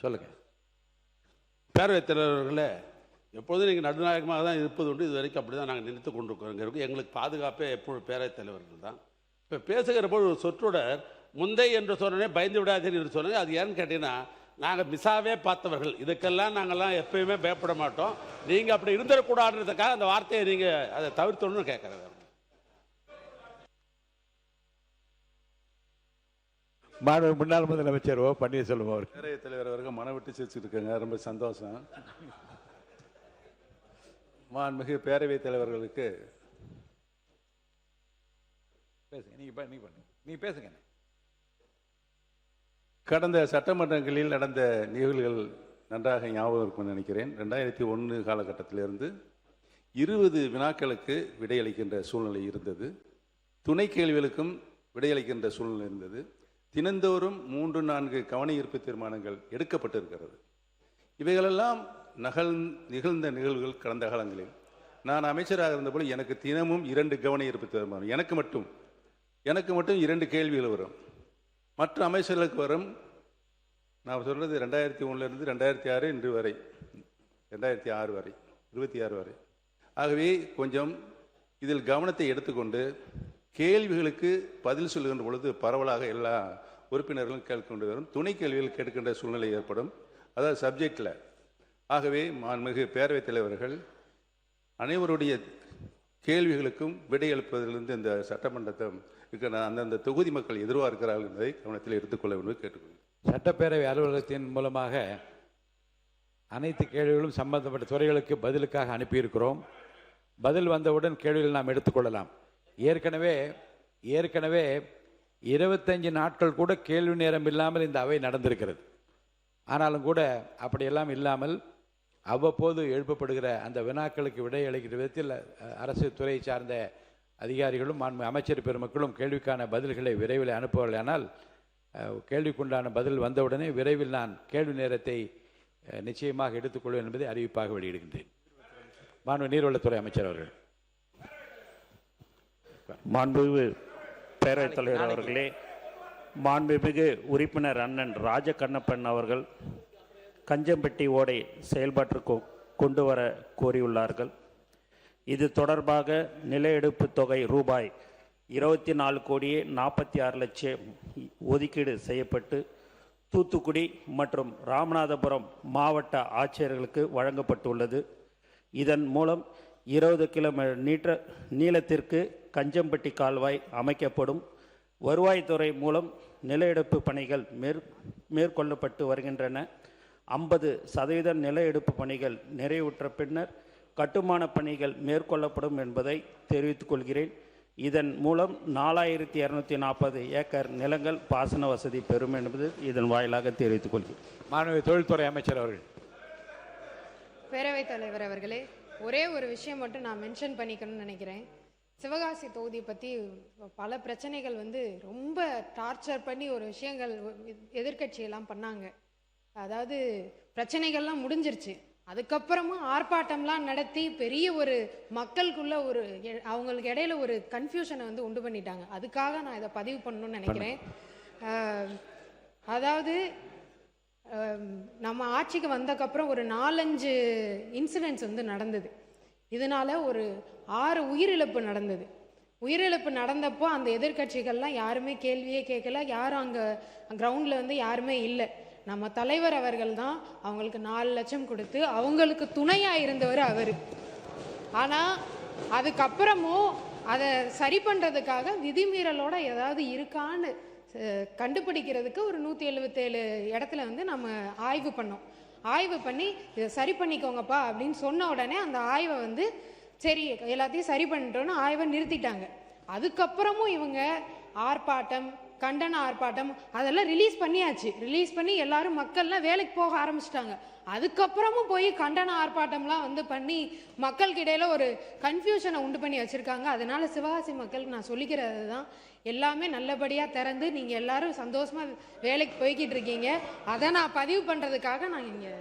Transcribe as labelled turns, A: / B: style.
A: சொல்லுங்கள்.
B: பேரவைத் தலைவர்களே, எப்பொழுதும் நீங்கள் நடுநாயகமாக தான் இருப்பது உண்டு. இது வரைக்கும் அப்படி தான் நாங்கள் நினைத்து கொண்டிருக்கிறோம். எங்களுக்கு பாதுகாப்பே எப்பொழுது பேரவைத் தலைவர்கள் தான். இப்போ பேசுகிற போது ஒரு சொற்றொடர் முந்தை என்று சொன்னே பயந்து விடாதீர்கள் என்று சொன்னாங்க. அது ஏன்னு கேட்டீங்கன்னா, நாங்கள் மிசாவே பார்த்தவர்கள், இதுக்கெல்லாம் நாங்கள்லாம் எப்பயுமே பயப்பட மாட்டோம். நீங்கள் அப்படி இருந்துடக்கூடாதுன்றதுக்காக அந்த வார்த்தையை நீங்கள் அதை தவிர்த்தணும்னு கேட்குறேன்.
A: முன்னாள் முதலமைச்சர் ஓ பன்னீர்செல்வம் அவர்.
C: பேரவைத் தலைவர் அவர்கள் மனம் விட்டு சிரிச்சுட்டு இருக்காங்க, ரொம்ப சந்தோஷம். மாண்புமிகு பேரவைத் தலைவர்களுக்கு
A: பேசுங்க. நீங்க பேசுங்க.
C: கடந்த சட்டமன்றங்களில் நடந்த நிகழ்வுகள் நன்றாக ஞாபகம் இருக்கும்னு நினைக்கிறேன். 2001 காலகட்டத்திலிருந்து 20 வினாக்களுக்கு விடையளிக்கின்ற சூழ்நிலை இருந்தது. துணை கேள்விகளுக்கும் விடையளிக்கின்ற சூழ்நிலை இருந்தது. தினந்தோறும் 3-4 கவன ஈர்ப்பு தீர்மானங்கள் எடுக்கப்பட்டிருக்கிறது. இவைகளெல்லாம் நிகழ்ந்த நிகழ்வுகள் கடந்த காலங்களில். நான் அமைச்சராக இருந்தபோது எனக்கு தினமும் 2 கவன ஈர்ப்பு தீர்மானம், எனக்கு மட்டும் 2 கேள்விகள் வரும். மற்ற அமைச்சர்களுக்கு வரும். நான் சொல்றது 2001 2006 இன்று வரை 2006 வரை 26 வரை. ஆகவே கொஞ்சம் இதில் கவனத்தை எடுத்துக்கொண்டு கேள்விகளுக்கு பதில் சொல்லுகின்ற பொழுது பரவலாக எல்லா உறுப்பினர்களும் கேட்கொண்டு வரும். துணை கேள்விகள் கேட்கின்ற சூழ்நிலை ஏற்படும், அதாவது சப்ஜெக்டில். ஆகவே மாண்புமிகு பேரவைத் தலைவர்கள் அனைவருடைய கேள்விகளுக்கும் விடையளிப்பதிலிருந்து இந்த சட்டமன்றத்தை அந்தந்த தொகுதி மக்கள் எதிர்பார்க்கிறார்கள் என்பதை கவனத்தில் எடுத்துக்கொள்ள வேண்டும் கேட்டுக்கொள்கிறேன்.
A: சட்டப்பேரவை அலுவலகத்தின் மூலமாக அனைத்து கேள்விகளும் சம்பந்தப்பட்ட துறைகளுக்கு பதிலுக்காக அனுப்பியிருக்கிறோம். பதில் வந்தவுடன் கேள்விகள் நாம் எடுத்துக்கொள்ளலாம். ஏற்கனவே 25 நாட்கள் கூட கேள்வி நேரம் இல்லாமல் இந்த அவை நடந்திருக்கிறது. ஆனாலும் கூட அப்படியெல்லாம் இல்லாமல் அவ்வப்போது எழுப்பப்படுகிற அந்த வினாக்களுக்கு விடையளிக்கிற விதத்தில் அரசு துறை சார்ந்த அதிகாரிகளும் அமைச்சர் பெருமக்களும் கேள்விக்கான பதில்களை விரைவில் அனுப்புவார்களானால் கேள்விக்குண்டான பதில் வந்தவுடனே விரைவில் நான் கேள்வி நேரத்தை நிச்சயமாக எடுத்துக்கொள்வேன் என்பதை அறிவிப்பாக வெளியிடுகின்றேன். மாண்பு நீர்வளத்துறை அமைச்சர் அவர்கள்.
D: மாண்புமிகு பேரவைத் தலைவர் அவர்களே, மாண்புமிகு உறுப்பினர் அண்ணன் ராஜகண்ணப்பன் அவர்கள் கஞ்சம்பட்டி ஓடை செயல்பாட்டிற்கு கொண்டு வர கோரியுள்ளார்கள். இது தொடர்பாக நில எடுப்பு தொகை ரூபாய் 24,46,00,000 ஒதுக்கீடு செய்யப்பட்டு தூத்துக்குடி மற்றும் ராமநாதபுரம் மாவட்ட ஆட்சியர்களுக்கு வழங்கப்பட்டுள்ளது. இதன் மூலம் 20 கிலோமீட்டர் நீளத்திற்கு கஞ்சம்பட்டி கால்வாய் அமைக்கப்படும். வருவாய்த்துறை மூலம் நில எடுப்பு பணிகள் மேற்கொள்ளப்பட்டு வருகின்றன. 50% நில எடுப்பு பணிகள் நிறைவுற்ற பின்னர் கட்டுமான பணிகள் மேற்கொள்ளப்படும் என்பதை தெரிவித்துக் கொள்கிறேன். இதன் மூலம் 4240 ஏக்கர் நிலங்கள் பாசன வசதி பெறும் என்பது இதன் வாயிலாக தெரிவித்துக் கொள்கிறேன்.
A: மாண்புமிகு தொழில்துறை அமைச்சர் அவர்கள்.
E: பேரவைத் தலைவர் அவர்களே, ஒரே ஒரு விஷயம் மட்டும் நான் மென்ஷன் பண்ணிக்கணும்னு நினைக்கிறேன். சிவகாசி தொகுதி பற்றி பல பிரச்சனைகள் ரொம்ப டார்ச்சர் பண்ணி ஒரு விஷயங்கள் எதிர்கட்சியெல்லாம் பண்ணாங்க. அதாவது பிரச்சனைகள்லாம் முடிஞ்சிருச்சு, அதுக்கப்புறமும் ஆர்ப்பாட்டம்லாம் நடத்தி பெரிய ஒரு மக்களுக்குள்ள ஒரு அவங்களுக்கு இடையில ஒரு கன்ஃபியூஷனை உண்டு பண்ணிட்டாங்க. அதுக்காக நான் இதை பதிவு பண்ணணும்னு நினைக்கிறேன். அதாவது நம்ம ஆட்சிக்கு வந்தக்கப்புறம் ஒரு 4-5 இன்சிடென்ட்ஸ் நடந்தது. இதனால ஒரு 6 உயிரிழப்பு நடந்தது. உயிரிழப்பு நடந்தப்போ அந்த எதிர்கட்சிகள்லாம் யாருமே கேள்வியே கேட்கல, யாரும் அங்கே கிரவுண்டில் யாருமே இல்லை. நம்ம தலைவர் அவர்கள் தான் அவங்களுக்கு 4 லட்சம் கொடுத்து அவங்களுக்கு துணையாக இருந்தவர் அவர். ஆனால் அதுக்கப்புறமும் அதை சரி பண்ணுறதுக்காக விதிமீறலோட ஏதாவது இருக்கான்னு கண்டுபிடிக்கிறதுக்கு ஒரு 177 இடத்துல நம்ம ஆய்வு பண்ணோம். ஆய்வு பண்ணி இதை சரி பண்ணிக்கோங்கப்பா அப்படின்னு சொன்ன உடனே அந்த ஆய்வை சரி எல்லாத்தையும் சரி பண்ணிட்டோன்னு ஆய்வை நிறுத்திட்டாங்க. அதுக்கப்புறமும் இவங்க ஆர்ப்பாட்டம், கண்டன ஆர்ப்பாட்டம் அதெல்லாம் ரிலீஸ் பண்ணியாச்சு. ரிலீஸ் பண்ணி எல்லாரும் மக்கள்லாம் வேலைக்கு போக ஆரம்பிச்சிட்டாங்க. அதுக்கப்புறமும் போய் கண்டன ஆர்ப்பாட்டம்லாம் பண்ணி மக்களுக்கு இடையில ஒரு கன்ஃபியூஷனை உண்டு பண்ணி வச்சிருக்காங்க. அதனால சிவகாசி மக்களுக்கு நான் சொல்லிக்கிறது தான், எல்லாமே நல்லபடியாக திறந்து நீங்கள் எல்லாரும் சந்தோஷமாக வேலைக்கு போய்கிட்டு இருக்கீங்க. அதை நான் பதிவு பண்ணுறதுக்காக நான் இங்கே